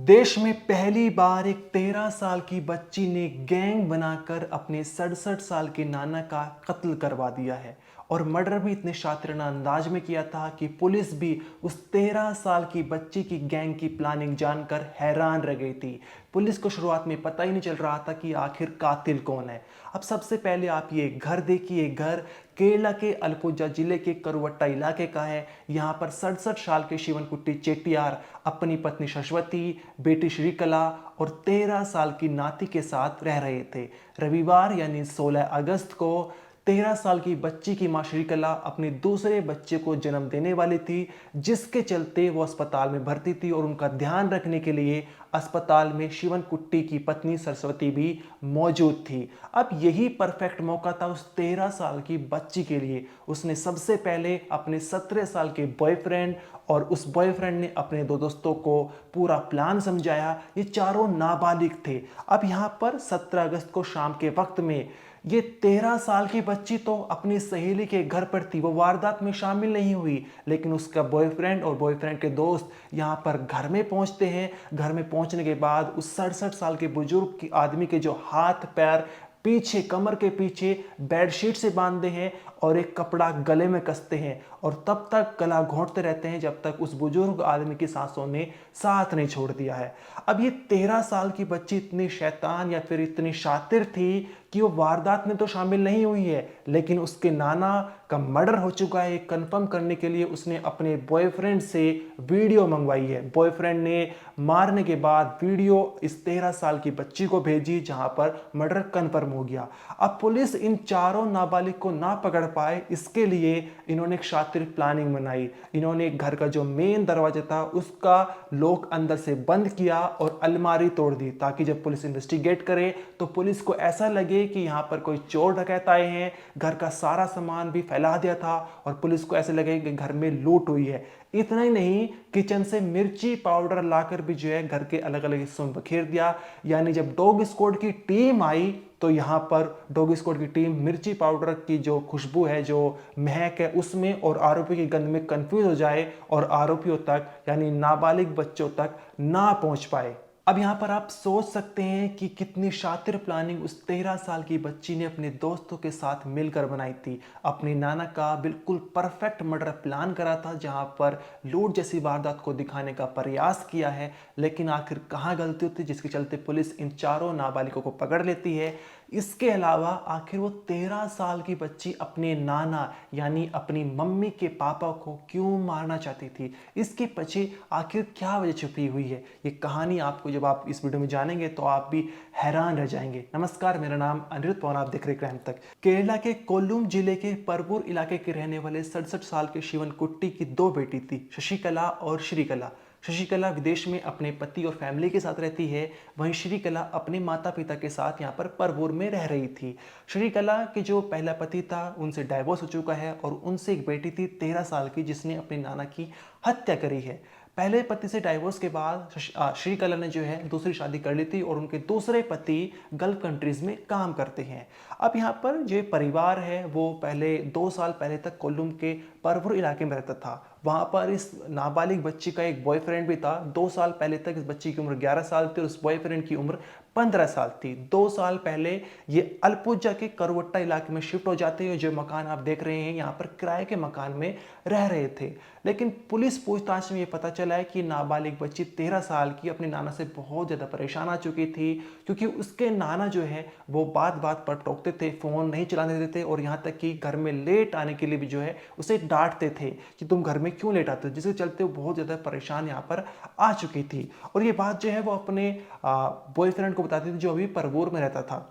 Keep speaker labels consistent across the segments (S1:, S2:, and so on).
S1: देश में पहली बार एक 13 साल की बच्ची ने गैंग बनाकर अपने 67 साल के नाना का कत्ल करवा दिया है। और मर्डर भी इतने शातिराना अंदाज में किया था कि पुलिस भी उस 13 साल की बच्ची की गैंग की प्लानिंग जानकर हैरान रह गई थी। पुलिस को शुरुआत में पता ही नहीं चल रहा था कि आखिर कातिल कौन है। अब सबसे पहले आप ये घर देखिए। घर केरला के अलपुजा जिले के करुवट्टा इलाके का है। यहाँ पर 67 साल के शिवनकुट्टी चेट्टियार अपनी पत्नी शश्वती, बेटी श्रीकला और 13 साल की नाती के साथ रह रहे थे। रविवार यानी 16 अगस्त को 13 साल की बच्ची की मां श्रीकला अपने दूसरे बच्चे को जन्म देने वाली थी, जिसके चलते वो अस्पताल में भर्ती थी और उनका ध्यान रखने के लिए अस्पताल में शिवनकुट्टी की पत्नी सरस्वती भी मौजूद थी। अब यही परफेक्ट मौका था उस 13 साल की बच्ची के लिए। उसने सबसे पहले अपने 17 साल के बॉयफ्रेंड और उस बॉयफ्रेंड ने अपने दो दोस्तों को पूरा प्लान समझाया। ये चारों नाबालिग थे। अब यहाँ पर 17 अगस्त को शाम के वक्त में ये 13 साल की बच्ची तो अपनी सहेली के घर पर थी, वो वारदात में शामिल नहीं हुई, लेकिन उसका बॉयफ्रेंड और बॉयफ्रेंड के दोस्त यहाँ पर घर में पहुंचते हैं। घर में पहुंचने के बाद उस 67 साल के बुजुर्ग की आदमी के जो हाथ पैर पीछे कमर के पीछे बेडशीट से बांधते हैं और एक कपड़ा गले में कसते हैं और तब तक गला घोंटते रहते हैं जब तक उस बुजुर्ग आदमी की सांसों ने साथ नहीं छोड़ दिया है। अब ये 13 साल की बच्ची इतनी शैतान या फिर इतनी शातिर थी कि वो वारदात में तो शामिल नहीं हुई है, लेकिन उसके नाना का मर्डर हो चुका है कंफर्म करने के लिए उसने अपने बॉयफ्रेंड से वीडियो मंगवाई है। बॉयफ्रेंड ने मारने के बाद वीडियो इस 13 साल की बच्ची को भेजी, जहां पर मर्डर कंफर्म हो गया। अब पुलिस इन चारों नाबालिग को ना पकड़ पाए, इसके लिए इन्होंने एक शातिर प्लानिंग बनाई। इन्होंने घर का जो मेन दरवाजा था उसका लॉक अंदर से बंद किया और अलमारी तोड़ दी, ताकि जब पुलिस इन्वेस्टिगेट करे तो पुलिस को ऐसा लगे कि यहाँ पर कोई चोर डकैत आए हैं। घर का सारा सामान भी फैला दिया था और पुलिस को ऐसे लगे कि घर में लूट हुई है। इतना ही नहीं, किचन से मिर्ची पाउडर लाकर भी जो है घर के अलग अलग हिस्सों में बखेर दिया। यानी जब डॉग स्क्वाड की टीम आई तो यहाँ पर डॉग स्क्वाड की टीम मिर्ची पाउडर की जो खुशबू है, जो महक है, उसमें और आरोपी की गंध में कंफ्यूज हो जाए और आरोपियों तक यानी नाबालिग बच्चों तक ना पहुंच पाए। अब यहाँ पर आप सोच सकते हैं कि कितनी शातिर प्लानिंग उस 13 साल की बच्ची ने अपने दोस्तों के साथ मिलकर बनाई थी। अपनी नाना का बिल्कुल परफेक्ट मर्डर प्लान करा था, जहाँ पर लूट जैसी वारदात को दिखाने का प्रयास किया है, लेकिन आखिर कहाँ गलती होती है जिसके चलते पुलिस इन चारों नाबालिगों को पकड़ लेती है। इसके अलावा आखिर वो 13 साल की बच्ची अपने नाना यानी अपनी मम्मी के पापा को क्यों मारना चाहती थी, इसके पीछे आखिर क्या वजह छुपी हुई है, ये कहानी आपको जब आप इस वीडियो में जानेंगे तो आप भी हैरान रह जाएंगे। नमस्कार, मेरा नाम अनिरुद्ध पवन, आप देख रहे क्राइम तक। केरला के कोल्लूम जिले के परवूर इलाके के रहने वाले 67 साल के शिवनकुट्टी की दो बेटी थी, शशिकला और श्रीकला। शशिकला विदेश में अपने पति और फैमिली के साथ रहती है, वहीं श्रीकला अपने माता पिता के साथ यहाँ पर परवूर में रह रही थी। श्रीकला के जो पहला पति था उनसे डाइवोर्स हो चुका है और उनसे एक बेटी थी 13 साल की, जिसने अपने नाना की हत्या करी है। पहले पति से डाइवोर्स के बाद श्रीकला ने जो है दूसरी शादी कर ली थी और उनके दूसरे पति गल्फ कंट्रीज में काम करते हैं। अब यहाँ पर जो परिवार है वो पहले 2 साल पहले तक कोल्लूम के परवूर इलाके में रहता था। वहाँ पर इस नाबालिग बच्ची का एक बॉयफ्रेंड भी था। 2 साल पहले तक इस बच्ची की उम्र 11 साल थी और उस बॉयफ्रेंड की उम्र 15 साल थी। 2 साल पहले ये अलपुजा के करुवट्टा इलाके में शिफ्ट हो जाते हैं। जो मकान आप देख रहे हैं यहाँ पर किराए के मकान में रह रहे थे, लेकिन पुलिस पूछताछ में ये पता चला है कि नाबालिग बच्ची 13 साल की अपने नाना से बहुत ज़्यादा परेशान आ चुकी थी, क्योंकि उसके नाना जो है वो बात बात पर टोकते थे, फ़ोन नहीं चलाने देते थे और यहाँ तक कि घर में लेट आने के लिए भी जो है उसे डांटते थे कि तुम घर में क्यों लेट आते हो, जिसके चलते वो बहुत ज़्यादा परेशान यहाँ पर आ चुकी थी। और ये बात जो है वो अपने बॉयफ्रेंड को बताती थी जो अभी परवूर में रहता था।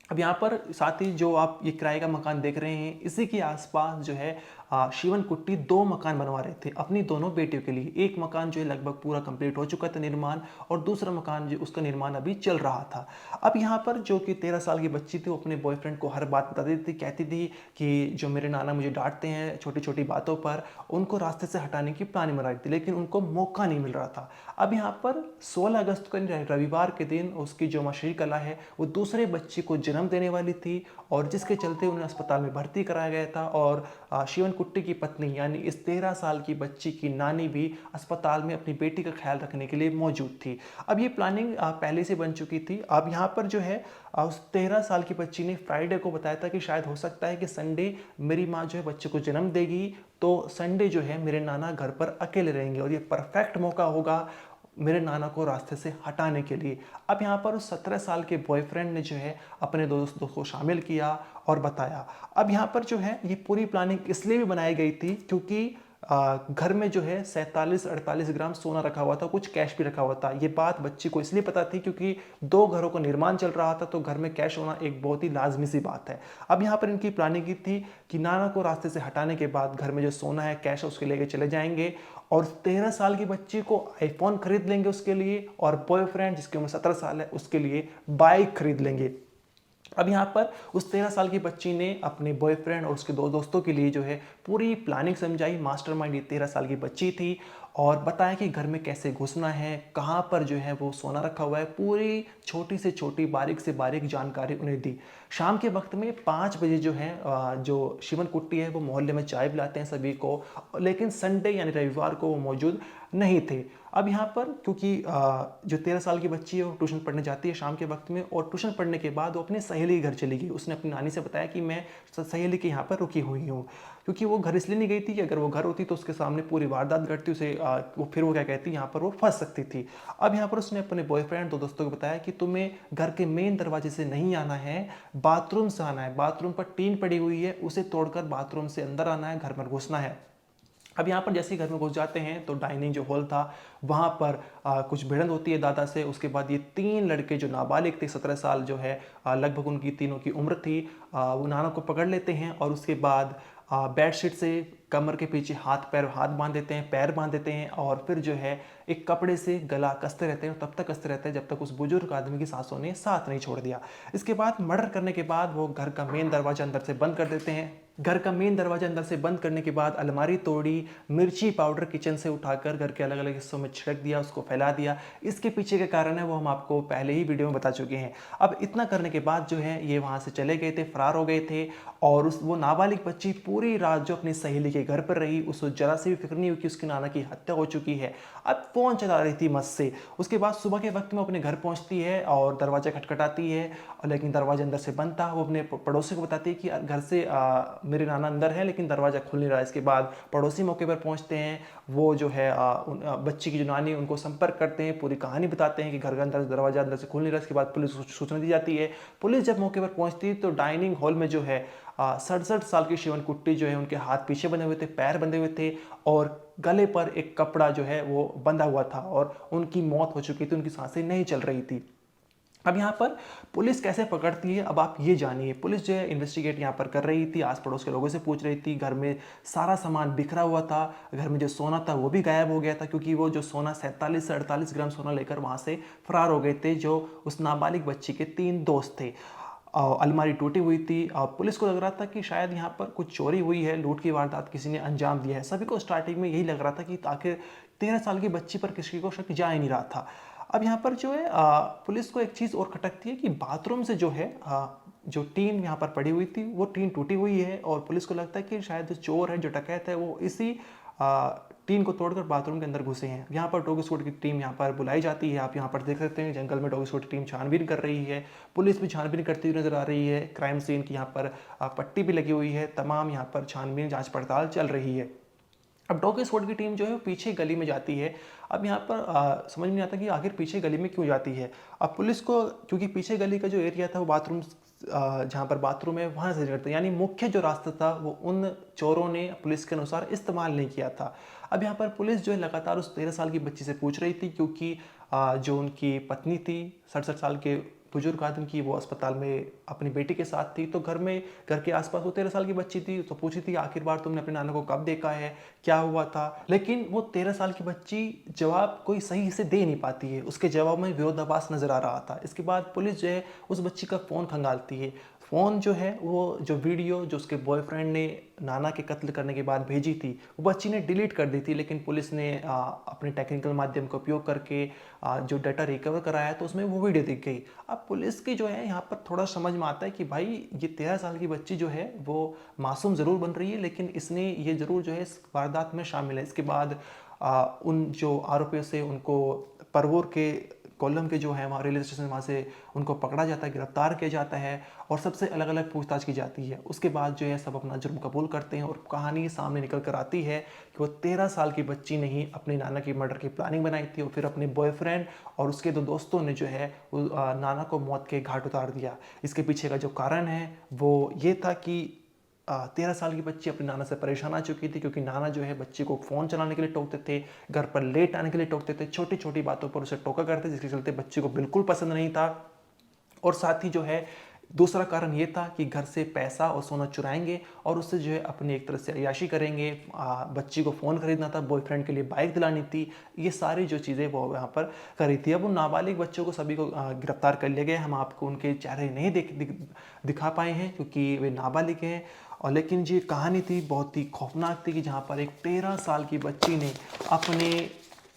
S1: अब यहाँ पर साथ ही जो आप ये किराए का मकान देख रहे हैं, इसी के आसपास जो है शिवनकुट्टी 2 मकान बनवा रहे थे अपनी दोनों बेटियों के लिए। एक मकान जो है लगभग पूरा कंप्लीट हो चुका था निर्माण, और दूसरा मकान जो उसका निर्माण अभी चल रहा था। अब यहाँ पर जो कि 13 साल की बच्ची थी वो अपने बॉयफ्रेंड को हर बात बताती थी, कहती थी कि जो मेरे नाना मुझे डांटते हैं छोटी छोटी बातों पर, उनको रास्ते से हटाने की प्लानिंग बना रही थी, लेकिन उनको मौका नहीं मिल रहा था। अब यहाँ पर 16 अगस्त को रविवार के दिन उसकी जो मां श्रीकला है वो दूसरे बच्चे को जन्म देने वाली थी, और जिसके चलते उन्हें अस्पताल में भर्ती कराया गया था और शिवन कुट्टी की पत्नी यानी इस 13 साल की बच्ची की नानी भी अस्पताल में अपनी बेटी का ख्याल रखने के लिए मौजूद थी। अब ये प्लानिंग पहले से बन चुकी थी। अब यहाँ पर जो है उस 13 साल की बच्ची ने फ्राइडे को बताया था कि शायद हो सकता है कि संडे मेरी माँ जो है बच्चे को जन्म देगी, तो संडे जो है मेरे नाना घर पर अकेले रहेंगे और ये परफेक्ट मौका होगा मेरे नाना को रास्ते से हटाने के लिए। अब यहाँ पर उस 17 साल के बॉयफ्रेंड ने जो है अपने दोस्तों को शामिल किया और बताया। अब यहाँ पर जो है ये पूरी प्लानिंग इसलिए भी बनाई गई थी क्योंकि घर में जो है 47-48 ग्राम सोना रखा हुआ था, कुछ कैश भी रखा हुआ था। ये बात बच्ची को इसलिए पता थी क्योंकि 2 घरों का निर्माण चल रहा था, तो घर में कैश होना एक बहुत ही लाजमी सी बात है। अब यहाँ पर इनकी प्लानिंग की थी कि नाना को रास्ते से हटाने के बाद घर में जो सोना है, कैश है, उसके लेके चले जाएंगे और 13 साल की बच्ची को आईफोन खरीद लेंगे उसके लिए, और बॉयफ्रेंड जिसकी उम्र 17 साल है उसके लिए बाइक खरीद लेंगे। अब यहाँ पर उस 13 साल की बच्ची ने अपने बॉयफ्रेंड और उसके 2 दोस्तों के लिए जो है पूरी प्लानिंग समझाई। मास्टरमाइंड ये 13 साल की बच्ची थी और बताया कि घर में कैसे घुसना है, कहाँ पर जो है वो सोना रखा हुआ है, पूरी छोटी से छोटी बारीक से बारीक जानकारी उन्हें दी। शाम के वक्त में 5 बजे जो है जो शिवन कुट्टी है वो मोहल्ले में चाय पिलाते हैं सभी को, लेकिन संडे यानी रविवार को वो मौजूद नहीं थे। अब यहाँ पर क्योंकि जो 13 साल की बच्ची है वो ट्यूशन पढ़ने जाती है शाम के वक्त में, और ट्यूशन पढ़ने के बाद वो अपने सहेली के घर चली गई। उसने अपनी नानी से बताया कि मैं सहेली के यहाँ पर रुकी हुई हूँ, क्योंकि वो घर इसलिए नहीं गई थी कि अगर वो घर होती तो उसके सामने पूरी वारदात घटती, उसे वो क्या कहती यहाँ पर वो फंस सकती थी। अब यहाँ पर उसने अपने बॉयफ्रेंड 2 दोस्तों को बताया कि तुम्हें घर के मेन दरवाजे से नहीं आना है, बाथरूम से आना है। बाथरूम पर टीन पड़ी हुई है, उसे तोड़कर बाथरूम से अंदर आना है, घर पर घुसना है। अब यहाँ पर जैसे ही घर में घुस जाते हैं तो डाइनिंग जो हॉल था वहाँ पर कुछ भिड़ंत होती है दादा से। उसके बाद ये 3 लड़के जो नाबालिग थे, 17 साल जो है लगभग उनकी तीनों की उम्र थी, वो नाना को पकड़ लेते हैं और उसके बाद बेडशीट से कमर के पीछे हाथ बांध देते हैं, पैर बांध देते हैं और फिर जो है एक कपड़े से गला कसते रहते हैं, तब तक कसते रहते हैं जब तक उस बुजुर्ग आदमी की सांसों ने साथ नहीं छोड़ दिया। इसके बाद मर्डर करने के बाद वो घर का मेन दरवाजा अंदर से बंद कर देते हैं। घर का मेन दरवाजा अंदर से बंद करने के बाद अलमारी तोड़ी, मिर्ची पाउडर किचन से उठाकर घर के अलग अलग हिस्सों में छिड़क दिया, उसको फैला दिया। इसके पीछे के कारण है वो हम आपको पहले ही वीडियो में बता चुके हैं। अब इतना करने के बाद जो है ये वहाँ से चले गए थे, फरार हो गए थे और वो नाबालिग बच्ची पूरी रात जो अपनी सहेली के घर पर रही, उसको जरा सी भी फिक्र नहीं हुई कि उसकी नाना की हत्या हो चुकी है। अब फ़ोन चला रही थी मस्त से। उसके बाद सुबह के वक्त में अपने घर पहुँचती है और दरवाजा खटखटाती है, लेकिन दरवाजा अंदर से बंद था। वो अपने पड़ोसी को बताती है कि घर से मेरे नाना अंदर है लेकिन दरवाज़ा खुल नहीं रहा। इसके बाद पड़ोसी मौके पर पहुंचते हैं, वो जो है बच्ची की जो नानी उनको संपर्क करते हैं, पूरी कहानी बताते हैं कि घर का अंदर दरवाज़ा अंदर से खुल नहीं रहा। इसके बाद पुलिस को सूचना दी जाती है। पुलिस जब मौके पर पहुंचती है तो डाइनिंग हॉल में जो है 67 साल की शिवन कुट्टी जो है, उनके हाथ पीछे बंधे हुए थे, पैर बंधे हुए थे और गले पर एक कपड़ा जो है वो बंधा हुआ था और उनकी मौत हो चुकी थी, उनकी सांसें नहीं चल रही थी। अब यहाँ पर पुलिस कैसे पकड़ती है अब आप ये जानिए। पुलिस जो है इन्वेस्टिगेट यहाँ पर कर रही थी, आस पड़ोस के लोगों से पूछ रही थी। घर में सारा सामान बिखरा हुआ था, घर में जो सोना था वो भी गायब हो गया था, क्योंकि वो जो सोना 47 से 48 ग्राम सोना लेकर वहाँ से फरार हो गए थे जो उस नाबालिग बच्ची के 3 दोस्त थे। अलमारी टूटी हुई थी। पुलिस को लग रहा था कि शायद यहाँ पर कुछ चोरी हुई है, लूट की वारदात किसी ने अंजाम दिया है। सभी को स्टार्टिंग में यही लग रहा था कि आखिर 13 साल की बच्ची पर किसी को शक जा ही नहीं रहा था। अब यहाँ पर जो है पुलिस को एक चीज़ और खटकती है कि बाथरूम से जो है जो टीन यहाँ पर पड़ी हुई थी वो टीन टूटी हुई है और पुलिस को लगता है कि शायद जो चोर है, जो डकैत है, वो इसी टीन को तोड़कर बाथरूम के अंदर घुसे हैं। यहाँ पर डॉग स्क्वाड की टीम यहाँ पर बुलाई जाती है। आप यहाँ पर देख सकते हैं जंगल में डॉग स्क्वाड की टीम छानबीन कर रही है, पुलिस भी छानबीन करती हुई नजर आ रही है। क्राइम सीन की यहाँ पर पट्टी भी लगी हुई है, तमाम यहाँ पर छानबीन जाँच पड़ताल चल रही है। अब डॉग स्क्वाड की टीम जो है पीछे गली में जाती है। अब यहाँ पर समझ में नहीं आता कि आखिर पीछे गली में क्यों जाती है। अब पुलिस को, क्योंकि पीछे गली का जो एरिया था वो बाथरूम, जहाँ पर बाथरूम है वहाँ से करता, यानी मुख्य जो रास्ता था वो उन चोरों ने पुलिस के अनुसार इस्तेमाल नहीं किया था। अब यहाँ पर पुलिस जो है लगातार उस 13 साल की बच्ची से पूछ रही थी, क्योंकि जो उनकी पत्नी थी 67 साल के बुजुर्ग आदमी की, वो अस्पताल में अपनी बेटी के साथ थी। तो घर के आसपास वो 13 साल की बच्ची थी, तो पूछी थी आखिर बार तुमने अपने नाना को कब देखा है, क्या हुआ था। लेकिन वो 13 साल की बच्ची जवाब कोई सही से दे नहीं पाती है, उसके जवाब में विरोधाभास नजर आ रहा था। इसके बाद पुलिस जो है उस बच्ची का फ़ोन खंगालती है। फ़ोन जो है वो जो वीडियो जो उसके बॉयफ्रेंड ने नाना के कत्ल करने के बाद भेजी थी वो बच्ची ने डिलीट कर दी थी, लेकिन पुलिस ने अपने टेक्निकल माध्यम का उपयोग करके जो डाटा रिकवर कराया तो उसमें वो वीडियो दिख गई। अब पुलिस की जो है यहाँ पर थोड़ा समझ में आता है कि भाई ये 13 साल की बच्ची जो है वो मासूम ज़रूर बन रही है, लेकिन इसने ये ज़रूर जो है इस वारदात में शामिल है। इसके बाद उन जो आरोपियों से उनको परवूर के कोल्लम के जो है वहाँ रेलवे स्टेशन वहाँ से उनको पकड़ा जाता है, गिरफ्तार किया जाता है और सबसे अलग अलग पूछताछ की जाती है। उसके बाद जो है सब अपना जुर्म कबूल करते हैं और कहानी सामने निकल कर आती है कि वो 13 साल की बच्ची ने ही अपनी नाना की मर्डर की प्लानिंग बनाई थी और फिर अपने बॉयफ्रेंड और उसके दो दोस्तों ने जो है नाना को मौत के घाट उतार दिया। इसके पीछे का जो कारण है वो ये था कि 13 साल की बच्ची अपनी नाना से परेशान आ चुकी थी, क्योंकि नाना जो है बच्ची को फ़ोन चलाने के लिए टोकते थे, घर पर लेट आने के लिए टोकते थे, छोटी छोटी बातों पर उसे टोका करते, जिसके चलते बच्ची को बिल्कुल पसंद नहीं था। और साथ ही जो है दूसरा कारण ये था कि घर से पैसा और सोना चुराएंगे और उससे जो है अपनी एक तरह से अय्याशी करेंगे। बच्ची को फ़ोन खरीदना था, बॉयफ्रेंड के लिए बाइक दिलानी थी, ये सारी जो चीज़ें वो यहाँ पर करी थी। अब उन नाबालिग बच्चों को सभी को गिरफ्तार कर लिया गया। हम आपको उनके चेहरे नहीं दिखा पाए हैं क्योंकि वे नाबालिग हैं। और लेकिन जो कहानी थी बहुत ही खौफनाक थी कि जहाँ पर एक 13 साल की बच्ची ने अपने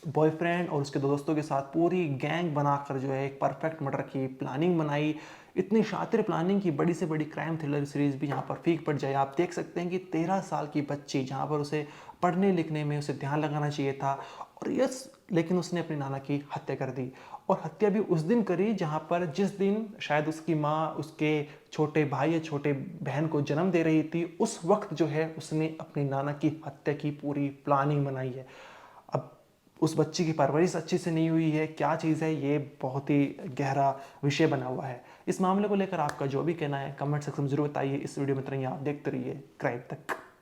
S1: बॉयफ्रेंड और उसके दो दोस्तों के साथ पूरी गैंग बनाकर जो है एक परफेक्ट मर्डर की प्लानिंग बनाई। इतनी शातिर प्लानिंग की बड़ी से बड़ी क्राइम थ्रिलर सीरीज भी यहाँ पर फीक पड़ जाए। आप देख सकते हैं कि 13 साल की बच्ची जहाँ पर उसे पढ़ने लिखने में उसे ध्यान लगाना चाहिए था और यस, लेकिन उसने अपनी नाना की हत्या कर दी। और हत्या भी उस दिन करी जहाँ पर जिस दिन शायद उसकी माँ उसके छोटे भाई या छोटे बहन को जन्म दे रही थी, उस वक्त जो है उसने अपनी नाना की हत्या की पूरी प्लानिंग बनाई है। अब उस बच्ची की परवरिश अच्छी से नहीं हुई है, क्या चीज़ है, ये बहुत ही गहरा विषय बना हुआ है। इस मामले को लेकर आपका जो भी कहना है कमेंट सेक्शन में जरूर बताइए। इस वीडियो में इतना ही, आप देखते रहिए क्राइम तक।